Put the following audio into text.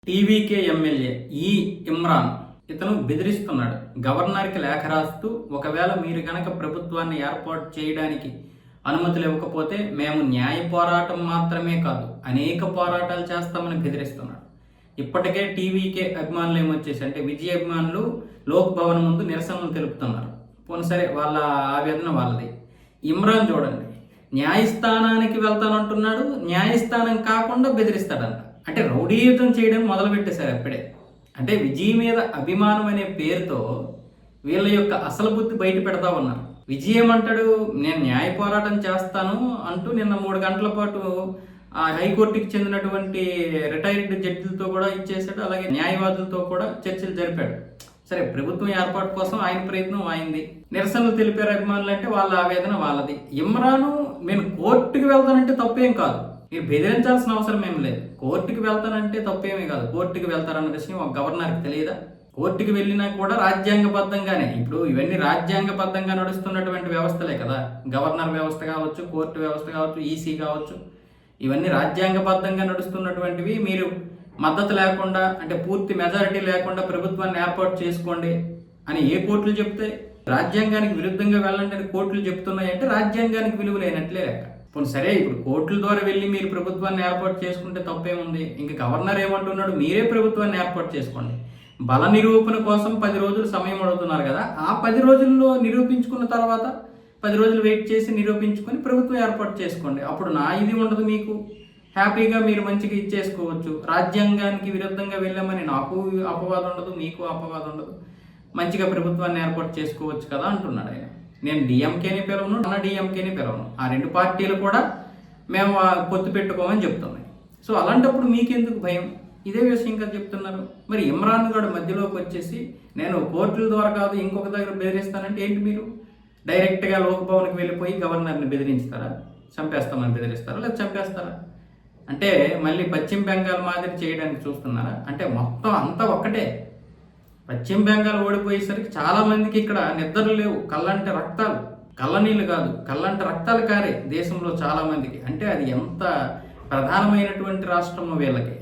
TVK MLA Imran ఇతను బెదిరిస్తున్నాడు. గవర్నర్కి లేఖ రాస్తూ ఒకవేళ మీరు కనుక ప్రభుత్వాన్ని ఏర్పాటు చేయడానికి అనుమతులు ఇవ్వకపోతే మేము న్యాయ పోరాటం మాత్రమే కాదు అనేక పోరాటాలు చేస్తామని బెదిరిస్తున్నాడు. ఇప్పటికే టీవీకే అభిమానులు ఏమొచ్చేసి అంటే విజయ అభిమానులు లోక్ భవన్ ముందు నిరసనలు తెలుపుతున్నారు. పోనీ సరే, వాళ్ళ ఆవేదన వాళ్ళది. ఇమ్రాన్ చూడండి, న్యాయస్థానానికి వెళ్తానంటున్నాడు, న్యాయస్థానం కాకుండా బెదిరిస్తాడంట. అంటే రౌడీయుతం చేయడం మొదలుపెట్టేశారు అప్పుడే. అంటే విజయ్ మీద అభిమానం అనే పేరుతో వీళ్ళ యొక్క అసలు బుద్ధి బయట పెడతా ఉన్నారు. విజయ్ ఏమంటాడు, నేను న్యాయ పోరాటం చేస్తాను అంటూ నిన్న 3 గంటల పాటు ఆ హైకోర్టుకి చెందినటువంటి రిటైర్డ్ జడ్జిలతో కూడా ఇచ్చేసాడు. అలాగే న్యాయవాదులతో కూడా చర్చలు జరిపాడు. సరే, ప్రభుత్వం ఏర్పాటు కోసం ఆయన ప్రయత్నం అయింది. నిరసనలు తెలిపారు అభిమానులు, అంటే వాళ్ళ ఆవేదన వాళ్ళది. ఇమ్రాను నేను కోర్టుకి వెళ్తానంటే తప్పేం కాదు, మీరు బెదిరించాల్సిన అవసరం ఏం లేదు. కోర్టుకి వెళ్తానంటే తప్పేమీ కాదు. కోర్టుకి వెళ్తారన్న విషయం ఒక గవర్నర్కి తెలియదా? కోర్టుకి వెళ్ళినా కూడా రాజ్యాంగబద్ధంగానే, ఇప్పుడు ఇవన్నీ రాజ్యాంగబద్ధంగా నడుస్తున్నటువంటి వ్యవస్థలే కదా. గవర్నర్ వ్యవస్థ కావచ్చు, కోర్టు వ్యవస్థ కావచ్చు, ఈసీ కావచ్చు, ఇవన్నీ రాజ్యాంగబద్ధంగా నడుస్తున్నటువంటివి. మీరు మద్దతు లేకుండా, అంటే పూర్తి మెజారిటీ లేకుండా ప్రభుత్వాన్ని ఏర్పాటు చేసుకోండి అని ఏ కోర్టులు చెప్తే, రాజ్యాంగానికి విరుద్ధంగా వెళ్ళండి అని కోర్టులు చెప్తున్నాయంటే రాజ్యాంగానికి విలువ లేనట్లే లెక్క. పోనీ సరే, ఇప్పుడు కోర్టుల ద్వారా వెళ్ళి మీరు ప్రభుత్వాన్ని ఏర్పాటు చేసుకుంటే తప్పేముంది? ఇంక గవర్నర్ ఏమంటున్నాడు, మీరే ప్రభుత్వాన్ని ఏర్పాటు చేసుకోండి. బల నిరూపణ కోసం 10 రోజులు సమయం అడుగుతున్నారు కదా, ఆ 10 రోజుల్లో నిరూపించుకున్న తర్వాత 10 రోజులు వెయిట్ చేసి నిరూపించుకొని ప్రభుత్వం ఏర్పాటు చేసుకోండి. అప్పుడు నా ఇది ఉండదు, మీకు హ్యాపీగా మీరు మంచిగా ఇచ్చేసుకోవచ్చు. రాజ్యాంగానికి విరుద్ధంగా వెళ్ళామని నాకు అపవాదం ఉండదు, మీకు అపవాదం ఉండదు, మంచిగా ప్రభుత్వాన్ని ఏర్పాటు చేసుకోవచ్చు కదా అంటున్నాడు ఆయన. నేను డిఎంకేని పిలవను, నా డిఎంకేని పిలవను, ఆ 2 పార్టీలు కూడా మేము పొత్తు పెట్టుకోమని చెప్తున్నాయి. సో అలాంటప్పుడు మీకెందుకు భయం? ఇదే విషయం కదా చెప్తున్నారు. మరి ఇమ్రాన్ గారు మధ్యలోకి వచ్చేసి నేను కోర్టుల ద్వారా కాదు ఇంకొక దగ్గర బెదిరిస్తానంటే ఏంటి? మీరు డైరెక్ట్గా లోక్ భవన్కి వెళ్ళిపోయి గవర్నర్ని బెదిరించుతారా? చంపేస్తామని బెదిరిస్తారా, లేదా చంపేస్తారా? అంటే మళ్ళీ పశ్చిమ బెంగాల్ మాదిరి చేయడానికి చూస్తున్నారా? అంటే మొత్తం అంతా ఒక్కటే. పశ్చిమ బెంగాల్ ఓడిపోయేసరికి చాలా మందికి ఇక్కడ నిద్రలు లేవు, కళ్ళంటే రక్తాలు, కళ్ళనీళ్ళు కాదు కళ్ళంటే రక్తాలు కారే దేశంలో చాలా మందికి. అంటే అది ఎంత ప్రధానమైనటువంటి రాష్ట్రమో వీళ్ళకి.